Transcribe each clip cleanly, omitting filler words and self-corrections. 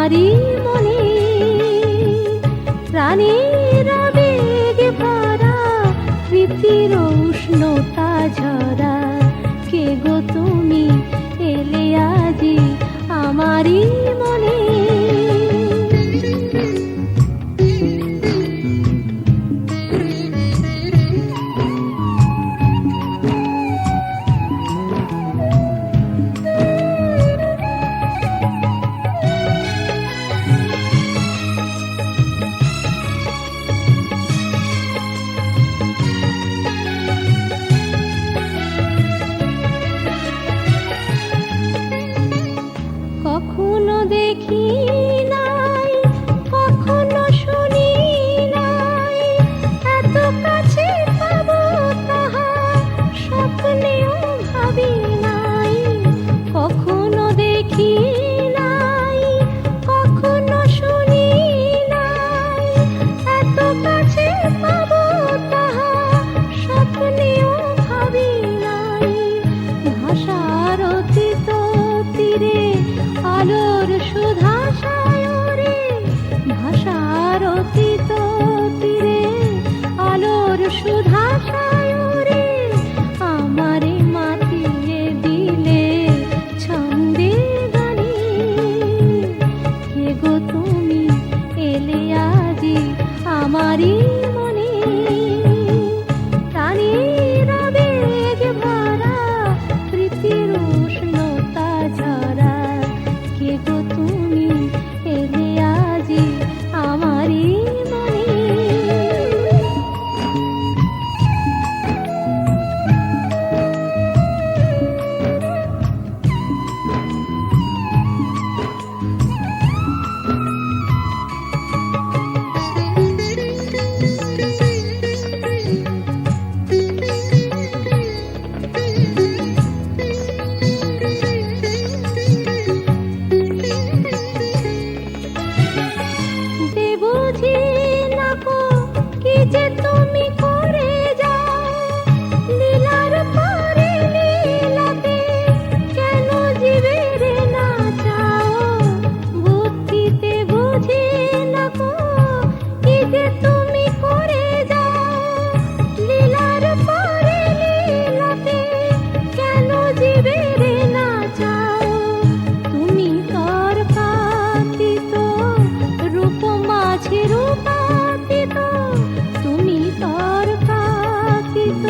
আমারই মনে প্রাণের আবেগে ভরা প্রীতির উষ্ণতা ঝরা কে গো তুমি এলে আজি আমারই মনে কখনো দেখি নাই কখনো শুনি নাই এত কাছে পাবো তাহা স্বপ্নেও ভাবি নাই কখনো দেখি নাই কখনো শুনি নাই এত কাছে পাবো তাহা স্বপ্নেও ভাবি নাই ভাষার অতীত তীরে আলোর সুধা সায়রে ভাষার অতীত তীরে আলোর সুধা সায়রে আমারে মাতিয়ে দিলে ছন্দে গানে কে গো তুমি এলে আজি আমারই মনে প্রাণের আবেগে ভরা প্রীতির উষ্ণতা ঝরা কে গো তুমি এলে আজি আমারই মনে বুঝি না গো কি যে তুমি করে যাও লীলার পরে লীলাতে কেন জীবের না চাও বুদ্ধিতে বুঝি না গো কি যে তুমি করে যাও লীলার পরে লীলাতে কেন জীবের না চাও তুমি তর্কাতীত রূপ মাঝে রূপাতীত তুমি তর্কাতীত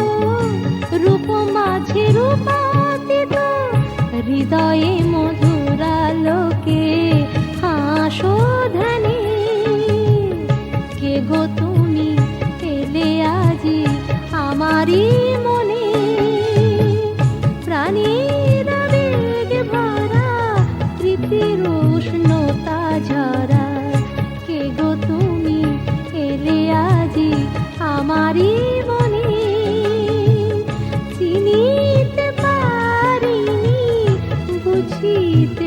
রূপ মাঝে রূপাতীত হৃদয়ে মধুরালোকে হাসো ধ্যানে কে গো তুমি এলে আজি আমারই মনে প্রাণের আবেগে ভরা প্রীতির উষ্ণতা ঝরা কে গো তুমি এলে আজি আমারই মনে চিনিতে পারিনি বুঝিতে